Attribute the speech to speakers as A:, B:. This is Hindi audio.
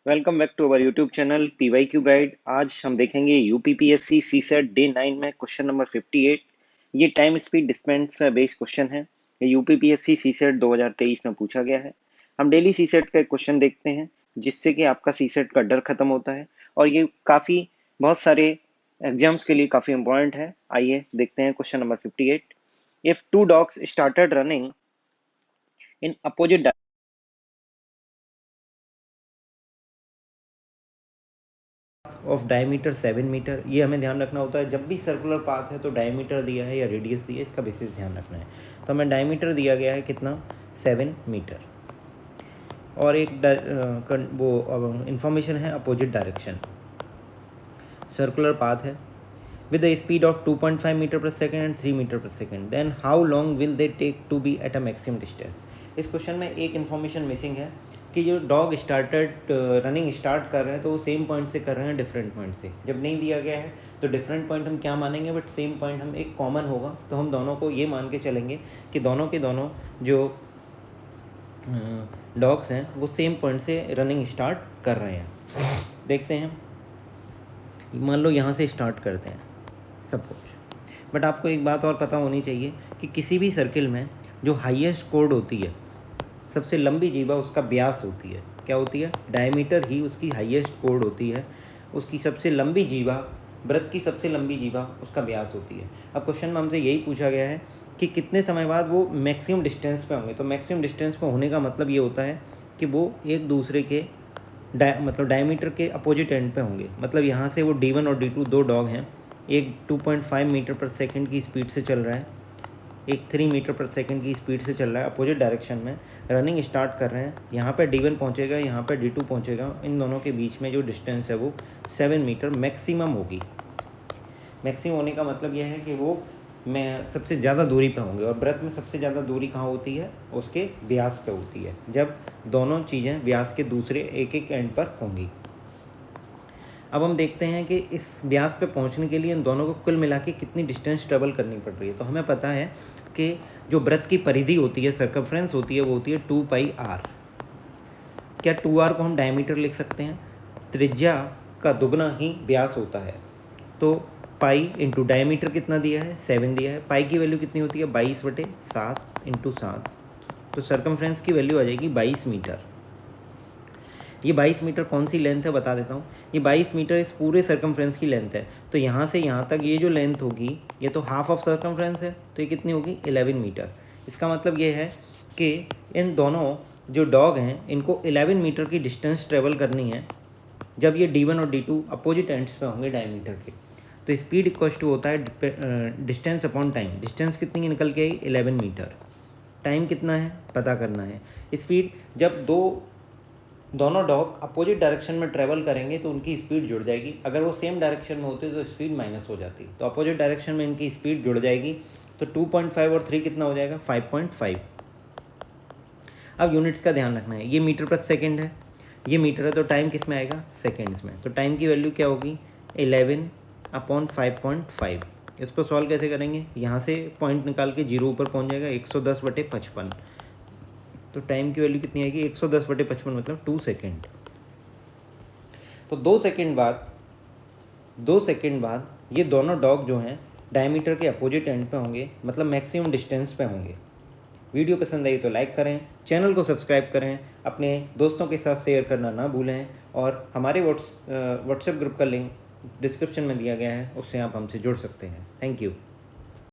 A: Welcome back to our YouTube channel PYQ guide. आज हम देखेंगे यूपीपीएससी सीसेट डे 9 में क्वेश्चन नंबर 58। ये टाइम स्पीड डिस्पेंस का बेस्ड क्वेश्चन है। ये यूपीपीएससी सीसेट 2023 में पूछा गया है। हम डेली सीसेट का एक क्वेश्चन देखते हैं जिससे कि आपका सीसेट का डर खत्म होता है और ये काफ़ी बहुत सारे एग्जाम्स के लिए काफ़ी इंपॉर्टेंट है। आइए देखते हैं question number 58। If two dogs started running in opposite of diameter 7 metre, ये हमें ध्यान रखना होता है। जब भी सर्कुलर पाथ है तो डायमीटर दिया है या रेडियस दिया है, इसका बेसिस ध्यान रखना है। तो हमें डायमीटर दिया गया है कितना, 7 मीटर, और एक वो इंफॉर्मेशन है अपोजिट डायरेक्शन, सर्कुलर पाथ है with a speed of 2.5 meter per second and 3 meter per second, then how long will they take to be at a maximum distance। इस क्वेश्चन में एक इन्फॉर्मेशन मिसिंग है कि जो डॉग स्टार्टेड रनिंग स्टार्ट कर रहे हैं तो वो सेम पॉइंट से कर रहे हैं डिफरेंट पॉइंट से। जब नहीं दिया गया है तो डिफरेंट पॉइंट हम क्या मानेंगे, बट सेम पॉइंट हम एक कॉमन होगा तो हम दोनों को ये मान के चलेंगे कि दोनों के दोनों जो डॉग्स हैं वो सेम पॉइंट से रनिंग स्टार्ट कर रहे हैं। देखते हैं, मान लो यहाँ से स्टार्ट करते हैं सब कुछ, बट आपको एक बात और पता होनी चाहिए कि किसी भी सर्किल में जो हाईएस्ट कोड होती है, सबसे लंबी जीवा उसका व्यास होती है। क्या होती है? डायमीटर ही उसकी हाईएस्ट कोड होती है। उसकी सबसे लंबी जीवा, वृत्त की सबसे लंबी जीवा उसका व्यास होती है। अब क्वेश्चन में हमसे यही पूछा गया है कि कितने समय बाद वो मैक्सिमम डिस्टेंस पे होंगे। तो मैक्सिमम डिस्टेंस पे होने का मतलब ये होता है कि वो एक दूसरे के मतलब डायमीटर के अपोजिट एंड पे होंगे। मतलब यहाँ से वो D1 और D2 दो डॉग हैं, एक 2.5 मीटर पर सेकंड की स्पीड से चल रहा है, एक 3 मीटर पर सेकंड की स्पीड से चल रहा है, अपोजिट डायरेक्शन में रनिंग स्टार्ट कर रहे हैं। यहाँ पे D1 पहुँचेगा, यहाँ पे D2 पहुँचेगा। इन दोनों के बीच में जो डिस्टेंस है वो 7 मीटर मैक्सिमम होगी। मैक्सिमम होने का मतलब यह है कि वो सबसे ज़्यादा दूरी पे होंगे, और वृत्त में सबसे ज़्यादा दूरी कहाँ होती है? उसके व्यास पे होती है, जब दोनों चीज़ें व्यास के दूसरे एक एक एंड पर होंगी। अब हम देखते हैं कि इस व्यास पे पहुंचने के लिए इन दोनों को कुल मिला के कितनी डिस्टेंस ट्रेवल करनी पड़ रही है। तो हमें पता है कि जो वृत्त की परिधि होती है, सर्कमफ्रेंस होती है, वो होती है 2πr। क्या 2r को हम डायमीटर लिख सकते हैं? त्रिज्या का दुगना ही व्यास होता है। तो पाई इंटू डायमीटर कितना दिया है? 7 दिया है। पाई की वैल्यू कितनी होती है? 22/7 इंटू 7। तो सर्कमफ्रेंस की वैल्यू आ जाएगी 22 मीटर। ये 22 मीटर कौन सी लेंथ है बता देता हूँ। ये 22 मीटर इस पूरे सर्कमफ्रेंस की लेंथ है। तो यहाँ से यहाँ तक ये जो लेंथ होगी, ये तो हाफ ऑफ सर्कमफ्रेंस है, तो ये कितनी होगी? 11 मीटर। इसका मतलब ये है कि इन दोनों जो डॉग हैं इनको 11 मीटर की डिस्टेंस ट्रेवल करनी है जब ये D1 और D2 अपोजिट एंड्स पे होंगे डायमीटर के। तो स्पीड इक्वल टू होता है डिस्टेंस अपॉन टाइम। डिस्टेंस कितनी निकल के आई? 11 मीटर। टाइम कितना है पता करना है। स्पीड, जब दोनों डॉग अपोजिट डायरेक्शन में ट्रेवल करेंगे तो उनकी स्पीड जुड़ जाएगी। अगर वो सेम डायरेक्शन में होते तो स्पीड माइनस हो जाती। तो अपोजिट डायरेक्शन में इनकी स्पीड जुड़ जाएगी। तो 2.5 और 3 कितना हो जाएगा? 5.5। अब यूनिट्स का ध्यान रखना है। ये मीटर प्रति सेकेंड है, ये मीटर है, तो टाइम किस में आएगा? सेकेंड्स में। तो टाइम की वैल्यू क्या होगी? 11/5.5। इसको सॉल्व कैसे करेंगे? यहाँ से पॉइंट निकाल के जीरो ऊपर पहुँच जाएगा, 110/55। तो टाइम की वैल्यू कितनी आएगी? 110/55 मतलब 2 सेकेंड। तो 2 सेकेंड बाद ये दोनों डॉग जो हैं डायमीटर के अपोजिट एंड पे होंगे, मतलब मैक्सिमम डिस्टेंस पे होंगे। वीडियो पसंद आई तो लाइक करें, चैनल को सब्सक्राइब करें, अपने दोस्तों के साथ शेयर करना ना भूलें, और हमारे व्हाट्सएप ग्रुप का लिंक डिस्क्रिप्शन में दिया गया है, उससे आप हमसे जुड़ सकते हैं। Thank you.